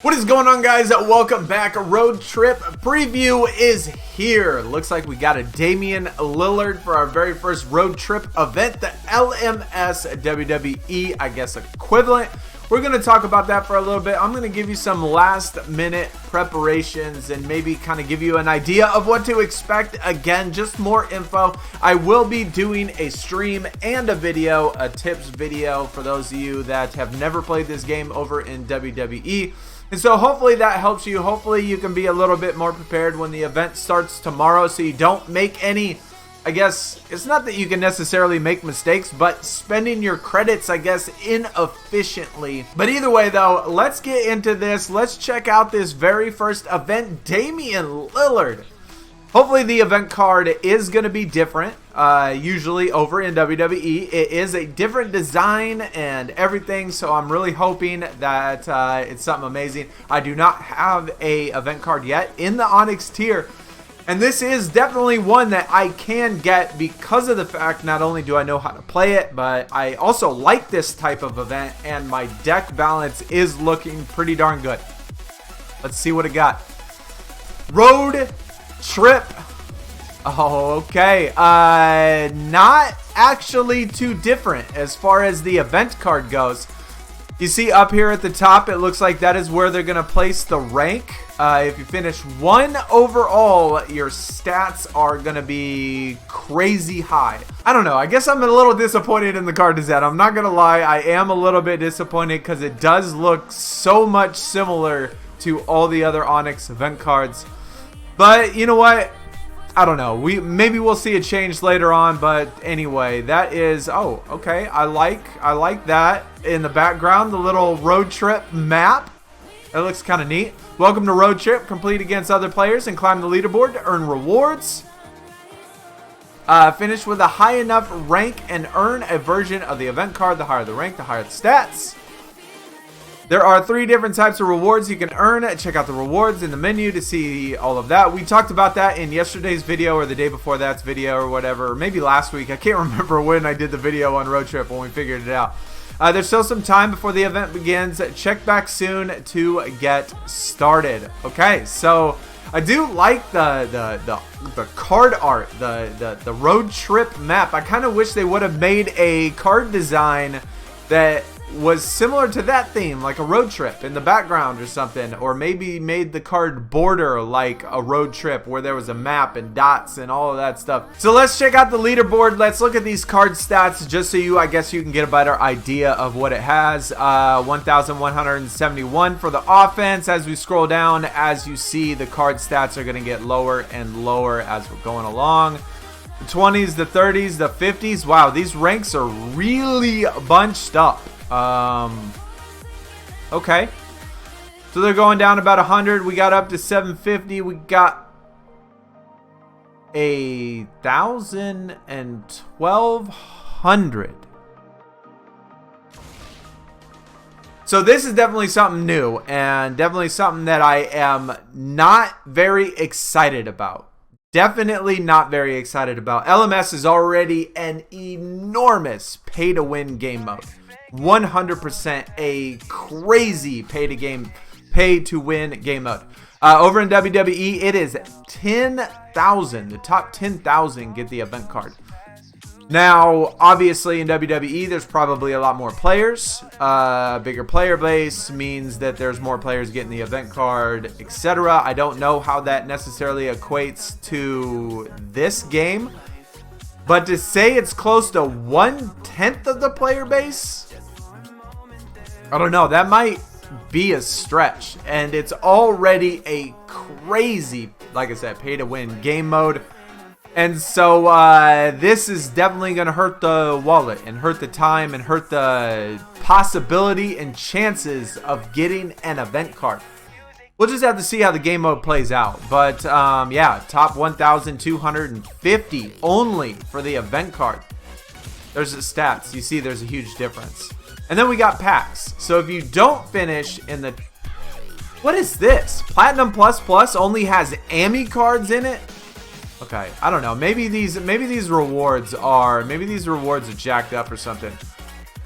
What is going on, guys? Welcome back. A road trip preview is here. Looks like we got a Damian Lillard for our very first road trip event, the LMS WWE, I guess, equivalent. We're going to talk about that for a little bit. I'm going to give you some last minute preparations and maybe kind of give you an idea of what to expect. Again, just more info. I will be doing a stream and a video, a tips video for those of you that have never played this game over in WWE. And so hopefully that helps you. Hopefully you can be a little bit more prepared when the event starts tomorrow so you don't make any, I guess, it's not that you can necessarily make mistakes, but spending your credits, I guess, inefficiently. But either way, though, let's get into this. Let's check out this very first event, Damian Lillard. Hopefully the event card is going to be different. Usually over in WWE, it is a different design and everything, so I'm really hoping that it's something amazing. I do not have a event card yet in the Onyx tier, and this is definitely one that I can get because of the fact not only do I know how to play it, but I also like this type of event, and my deck balance is looking pretty darn good. Let's see what it got. Road Trip. Oh, okay. Not actually too different as far as the event card goes. You see up here at the top, it looks like that is where they're going to place the rank. If you finish 1 overall, your stats are going to be crazy high. I don't know. I guess I'm a little disappointed in the card design. I'm not going to lie. I am a little bit disappointed because it does look so much similar to all the other Onyx event cards. But you know what? I don't know. Maybe we'll see a change later on. But anyway, that is, oh, okay. I like that in the background, the little road trip map. It looks kind of neat. Welcome to Road Trip. Complete against other players and climb the leaderboard to earn rewards. Finish with a high enough rank and earn a version of the event card. The higher the rank, the higher the stats. There are 3 different types of rewards you can earn. Check out the rewards in the menu to see all of that. We talked about that in yesterday's video or the day before that's video or whatever. Maybe last week. I can't remember when I did the video on Road Trip when we figured it out. There's still some time before the event begins. Check back soon to get started. Okay, so I do like the card art, the road trip map. I kind of wish they would have made a card design that was similar to that theme, like a road trip in the background or something, or maybe made the card border like a road trip where there was a map and dots and all of that stuff. So let's check out the leaderboard. Let's look at these card stats just so I guess you can get a better idea of what it has. 1,171 for the offense. As we scroll down, as you see, the card stats are going to get lower and lower as we're going along. The 20s, the 30s, the 50s. Wow, these ranks are really bunched up. Okay, so they're going down about 100. We got up to 750. We got 1,000 and 1,200. So this is definitely something new and definitely something that I am not very excited about. Definitely not very excited about. LMS is already an enormous pay-to-win game mode. 100% a crazy pay-to-win game mode. Over in WWE, it is 10,000. The top 10,000 get the event card. Now, obviously in WWE, there's probably a lot more players. Bigger player base means that there's more players getting the event card, etc. I don't know how that necessarily equates to this game. But to say it's close to 1/10 of the player base, I don't know. That might be a stretch. And it's already a crazy, like I said, pay-to-win game mode. And so this is definitely going to hurt the wallet and hurt the time and hurt the possibility and chances of getting an event card. We'll just have to see how the game mode plays out. But yeah, top 1,250 only for the event card. There's the stats. You see there's a huge difference. And then we got packs. So if you don't finish in the... What is this? Platinum Plus Plus only has AMI cards in it? Okay, I don't know. Maybe these rewards are jacked up or something.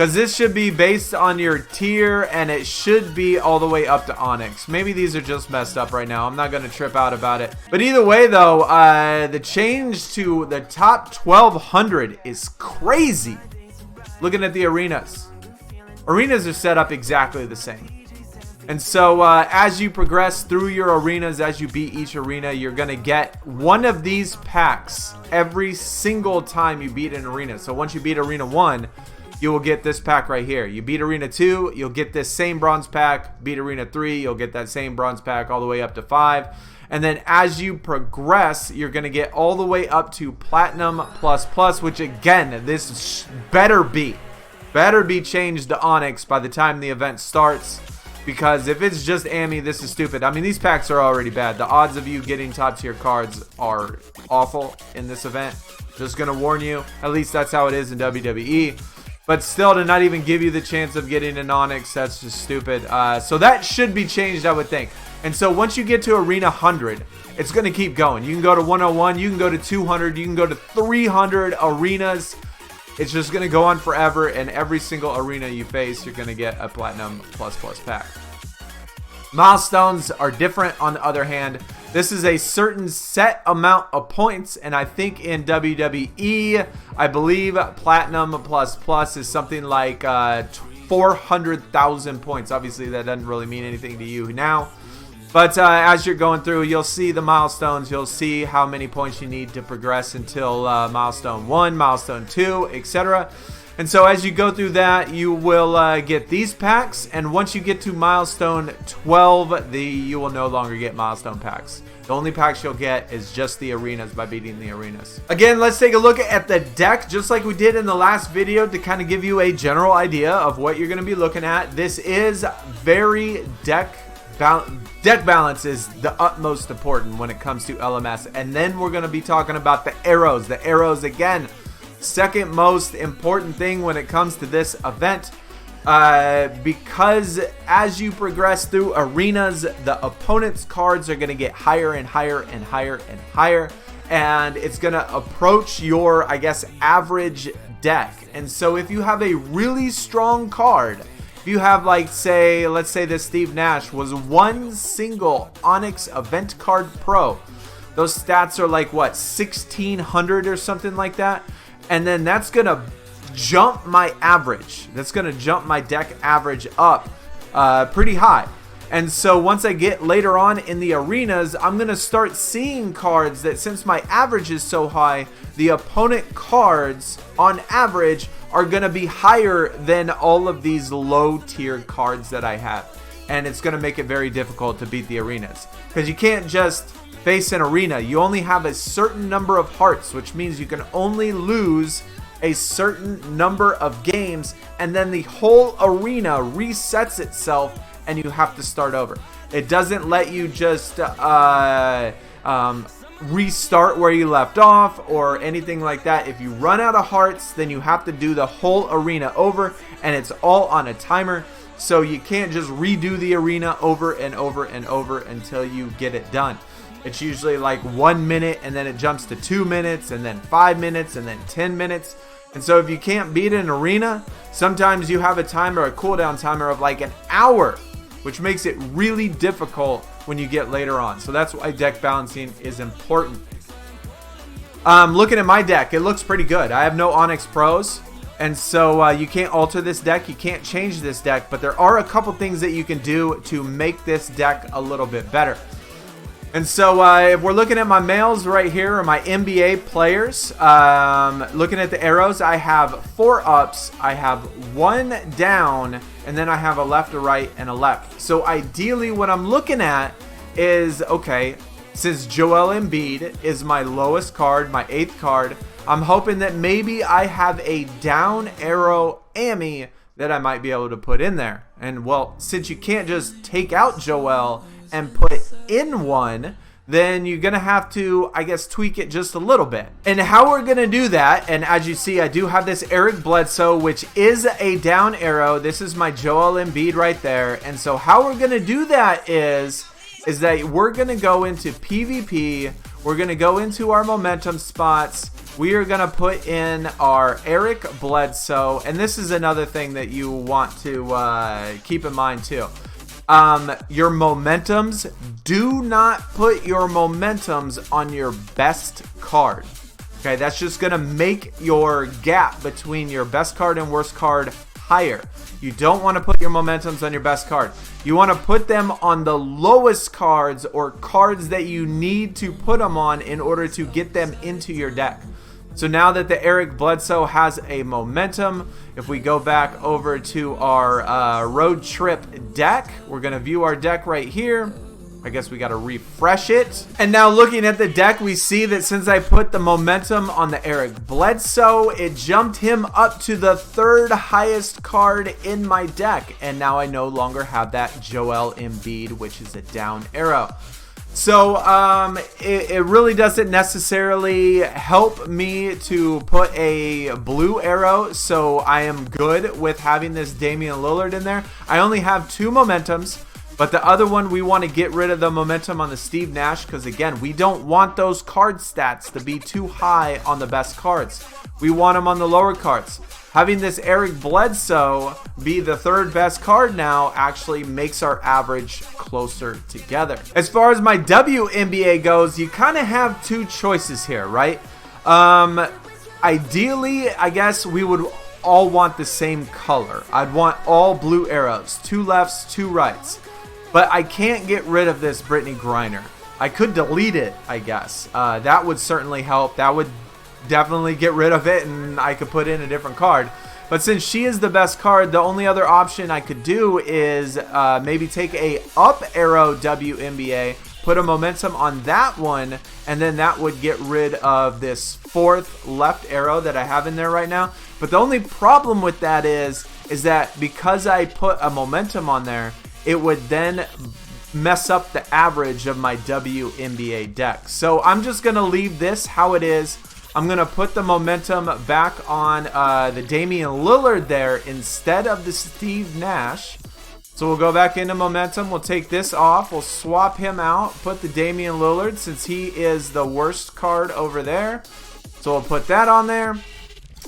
because this should be based on your tier, and it should be all the way up to Onyx. Maybe these are just messed up right now. I'm not going to trip out about it. But either way, though, the change to the top 1200 is crazy. Looking at the arenas. Arenas are set up exactly the same. And so as you progress through your arenas, as you beat each arena, you're going to get one of these packs every single time you beat an arena. So once you beat Arena 1, you will get this pack right here. You beat Arena 2, you'll get this same bronze pack. Beat Arena 3, you'll get that same bronze pack all the way up to 5. And then as you progress, you're going to get all the way up to Platinum plus, which again, this better be changed to Onyx by the time the event starts. Because if it's just Ami, this is stupid. I mean, these packs are already bad. The odds of you getting top tier cards are awful in this event. Just going to warn you. At least that's how it is in WWE. But still, to not even give you the chance of getting an Onyx, that's just stupid. So that should be changed, I would think. And so once you get to Arena 100, it's going to keep going. You can go to 101, you can go to 200, you can go to 300 arenas. It's just going to go on forever, and every single arena you face, you're going to get a Platinum plus pack. Milestones are different on the other hand. This is a certain set amount of points, and I think in WWE, I believe Platinum plus is something like 400,000 points. Obviously, that doesn't really mean anything to you now. But as you're going through, you'll see the milestones. You'll see how many points you need to progress until milestone 1, milestone 2, etc. And so as you go through that, you will get these packs. And once you get to milestone 12, you will no longer get milestone packs. The only packs you'll get is just the arenas by beating the arenas. Again, let's take a look at the deck, just like we did in the last video, to kind of give you a general idea of what you're going to be looking at. This is very deck balance is the utmost important when it comes to LMS. And then we're going to be talking about the arrows. The arrows, again, second most important thing when it comes to this event. Because as you progress through arenas, the opponent's cards are going to get higher and higher and higher and higher. And it's going to approach your, I guess, average deck. And so if you have a really strong card, if you have, like, say, let's say this Steve Nash was one single Onyx Event Card Pro. Those stats are like, what, 1,600 or something like that? And then that's going to jump my average. That's going to jump my deck average up pretty high. And so once I get later on in the arenas, I'm going to start seeing cards that, since my average is so high, the opponent cards on average are going to be higher than all of these low tier cards that I have. And it's going to make it very difficult to beat the arenas, because you can't just face an arena. You only have a certain number of hearts, which means you can only lose a certain number of games, and then the whole arena resets itself and you have to start over. It doesn't let you just restart where you left off or anything like that. If you run out of hearts, then you have to do the whole arena over, and it's all on a timer. So you can't just redo the arena over and over and over until you get it done. It's usually like 1 minute, and then it jumps to 2 minutes, and then 5 minutes, and then 10 minutes. And so if you can't beat an arena, sometimes you have a timer, a cooldown timer of like an hour, which makes it really difficult when you get later on. So that's why deck balancing is important. Looking at my deck, it looks pretty good. I have no Onyx Pros, and so you can't alter this deck. You can't change this deck, but there are a couple things that you can do to make this deck a little bit better. And so if we're looking at my males right here, or my NBA players, looking at the arrows, I have 4 ups, I have 1 down, and then I have a left, a right, and a left. So ideally what I'm looking at is, okay, since Joel Embiid is my lowest card, my 8th card, I'm hoping that maybe I have a down arrow Ami that I might be able to put in there. And well, since you can't just take out Joel and put in one, then you're gonna have to, I guess, tweak it just a little bit. And how we're gonna do that, and as you see, I do have this Eric Bledsoe, which is a down arrow. This is my Joel Embiid right there. And so how we're gonna do that is that we're gonna go into PvP, we're gonna go into our momentum spots, we are going to put in our Eric Bledsoe. And this is another thing that you want to keep in mind too. Your momentums, do not put your momentums on your best card. Okay, that's just going to make your gap between your best card and worst card higher. You don't want to put your momentums on your best card. You want to put them on the lowest cards or cards that you need to put them on in order to get them into your deck. So now that the Eric Bledsoe has a momentum, if we go back over to our road trip deck, we're going to view our deck right here. I guess we got to refresh it. And now looking at the deck, we see that since I put the momentum on the Eric Bledsoe, it jumped him up to the 3rd highest card in my deck. And now I no longer have that Joel Embiid, which is a down arrow. So it really doesn't necessarily help me to put a blue arrow, so I am good with having this Damian Lillard in there. I only have 2 momentums, but the other one, we want to get rid of the momentum on the Steve Nash because, again, we don't want those card stats to be too high on the best cards. We want them on the lower cards. Having this Eric Bledsoe be the 3rd best card now actually makes our average closer together. As far as my WNBA goes, you kind of have 2 choices here, right? Ideally, I guess we would all want the same color. I'd want all blue arrows, 2 lefts, 2 rights. But I can't get rid of this Brittany Griner. I could delete it, I guess. That would certainly help. That would definitely get rid of it and I could put in a different card. But since she is the best card, the only other option I could do is maybe take a up arrow WNBA, put a momentum on that one, and then that would get rid of this 4th left arrow that I have in there right now. But the only problem with that is that because I put a momentum on there, it would then mess up the average of my WNBA deck. So I'm just going to leave this how it is. I'm going to put the momentum back on the Damian Lillard there instead of the Steve Nash. So we'll go back into momentum. We'll take this off. We'll swap him out. Put the Damian Lillard since he is the worst card over there. So we'll put that on there.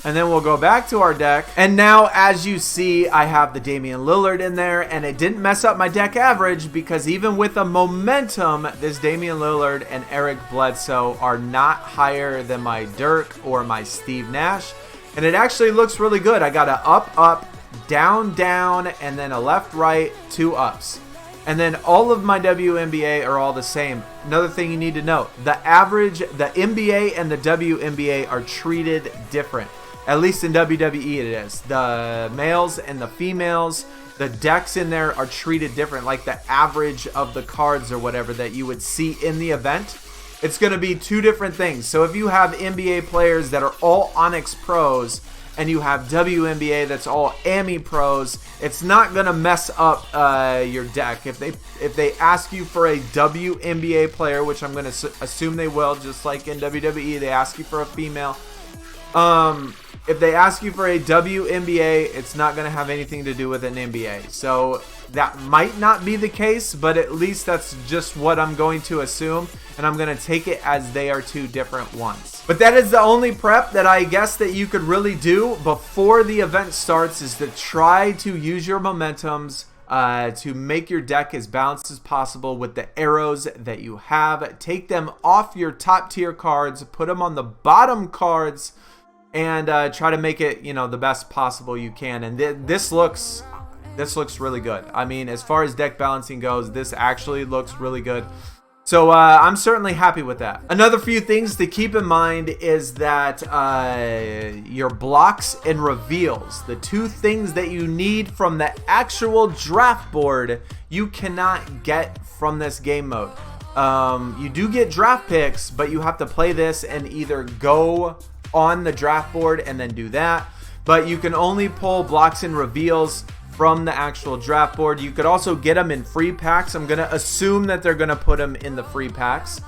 And then we'll go back to our deck. And now, as you see, I have the Damian Lillard in there. And it didn't mess up my deck average because even with a momentum, this Damian Lillard and Eric Bledsoe are not higher than my Dirk or my Steve Nash. And it actually looks really good. I got a up, up, down, down, and then a left, right, 2 ups. And then all of my WNBA are all the same. Another thing you need to know, the average, the NBA and the WNBA are treated different. At least in WWE it is. The males and the females, the decks in there are treated different. Like the average of the cards or whatever that you would see in the event, it's going to be 2 different things. So if you have NBA players that are all Onyx pros and you have WNBA that's all AMI pros, it's not going to mess up your deck. If they ask you for a WNBA player, which I'm going to assume they will, just like in WWE, they ask you for a female. If they ask you for a WNBA, it's not going to have anything to do with an NBA. So that might not be the case, but at least that's just what I'm going to assume. And I'm going to take it as they are 2 different ones. But that is the only prep that I guess that you could really do before the event starts, is to try to use your momentums to make your deck as balanced as possible with the arrows that you have. Take them off your top tier cards, put them on the bottom cards, and try to make it, the best possible you can. And this looks really good. I mean, as far as deck balancing goes, this actually looks really good. So I'm certainly happy with that. Another few things to keep in mind is that your blocks and reveals, the 2 things that you need from the actual draft board, you cannot get from this game mode. You do get draft picks, but you have to play this and either go on the draft board and then do that. But you can only pull blocks and reveals from the actual draft board. You could also get them in free packs. I'm going to assume that they're going to put them in the free packs.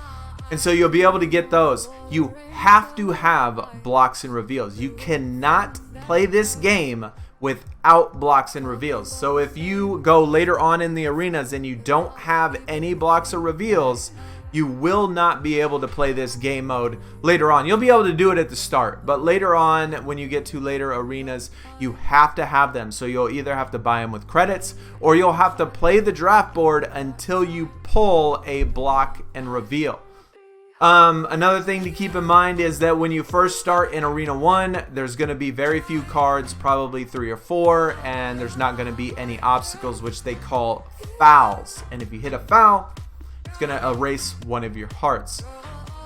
And so you'll be able to get those. You have to have blocks and reveals. You cannot play this game without blocks and reveals. So if you go later on in the arenas and you don't have any blocks or reveals, you will not be able to play this game mode later on. You'll be able to do it at the start, but later on, when you get to later arenas, you have to have them. So you'll either have to buy them with credits, or you'll have to play the draft board until you pull a block and reveal. Another thing to keep in mind is that when you first start in Arena 1, there's going to be very few cards, probably 3 or 4, and there's not going to be any obstacles, which they call fouls. And if you hit a foul, it's going to erase one of your hearts.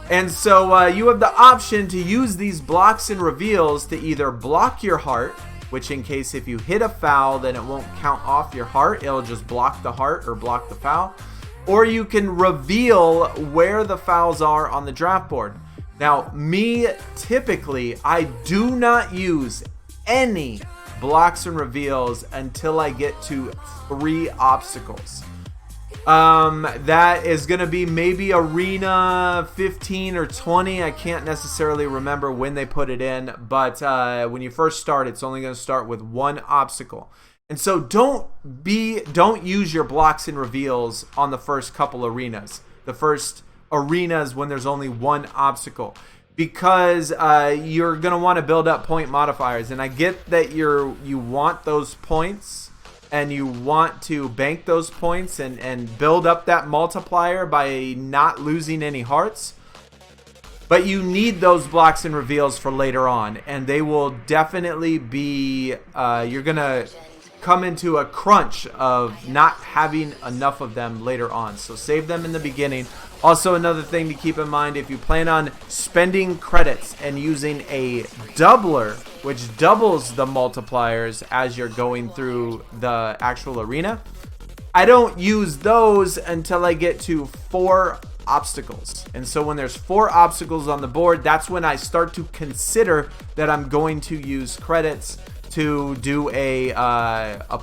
And so you have the option to use these blocks and reveals to either block your heart, which in case if you hit a foul, then it won't count off your heart. It'll just block the heart or block the foul. Or you can reveal where the fouls are on the draft board. Now, me, typically, I do not use any blocks and reveals until I get to 3 obstacles. That is going to be maybe Arena 15 or 20. I can't necessarily remember when they put it in, but when you first start, it's only going to start with 1 obstacle. And so don't use your blocks and reveals on the first couple arenas. The first arenas when there's only 1 obstacle, because you're going to want to build up point modifiers. And I get that you want those points and you want to bank those points and build up that multiplier by not losing any hearts. But you need those blocks and reveals for later on, and they will definitely be you're going to come into a crunch of not having enough of them later on. So save them in the beginning. Also, another thing to keep in mind, if you plan on spending credits and using a doubler, which doubles the multipliers as you're going through the actual arena, I don't use those until I get to 4 obstacles. And so when there's 4 obstacles on the board, that's when I start to consider that I'm going to use credits to do a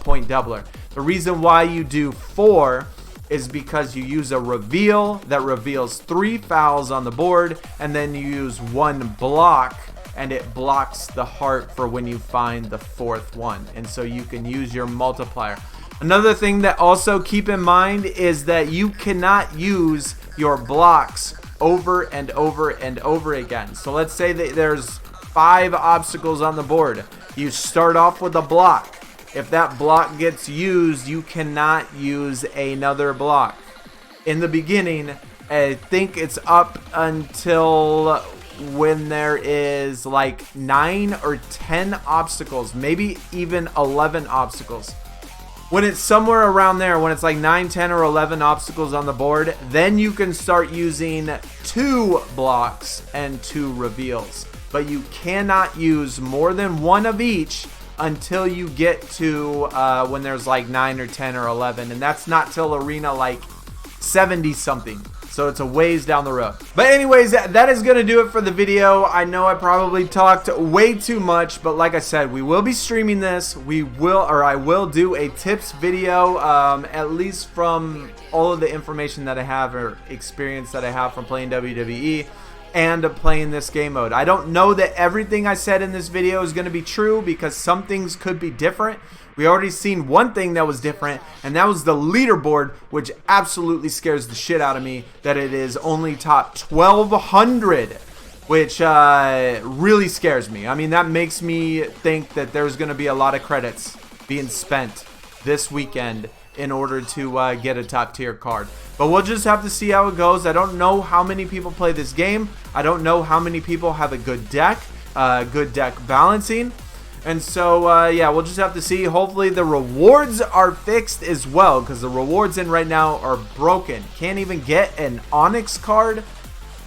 point doubler. The reason why you do 4 is because you use a reveal that reveals 3 fouls on the board, and then you use 1 block, and it blocks the heart for when you find the 4th one. And so you can use your multiplier. Another thing that also keep in mind is that you cannot use your blocks over and over and over again. So let's say that there's 5 obstacles on the board. You start off with a block. If that block gets used, you cannot use another block. In the beginning, I think it's up until when there is like 9 or 10 obstacles, maybe even 11 obstacles. When it's somewhere around there, when it's like 9, 10, or 11 obstacles on the board, then you can start using 2 blocks and 2 reveals. But you cannot use more than 1 of each until you get to when there's like 9 or 10 or 11. And that's not till arena like 70 something. So it's a ways down the road. But anyways, that is going to do it for the video. I know I probably talked way too much, but like I said, we will be streaming this. I will do a tips video, at least from all of the information that I have or experience that I have from playing WWE and playing this game mode. I don't know that everything I said in this video is going to be true, because some things could be different. We already seen one thing that was different, and that was the leaderboard, which absolutely scares the shit out of me, that it is only top 1,200, which really scares me. I mean, that makes me think that there's going to be a lot of credits being spent this weekend in order to get a top tier card. But we'll just have to see how it goes. I don't know how many people play this game. I don't know how many people have a good deck balancing. And so, yeah, we'll just have to see. Hopefully the rewards are fixed as well, because the rewards in right now are broken. Can't even get an Onyx card.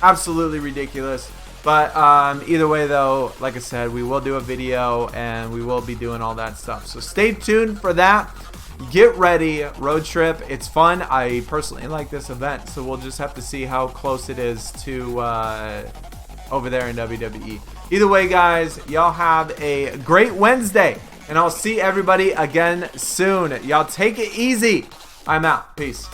Absolutely ridiculous. But either way, though, like I said, we will do a video, and we will be doing all that stuff. So stay tuned for that. Get ready, road trip. It's fun. I personally like this event, so we'll just have to see how close it is to over there in WWE. Either way, guys, y'all have a great Wednesday, and I'll see everybody again soon. Y'all take it easy. I'm out. Peace.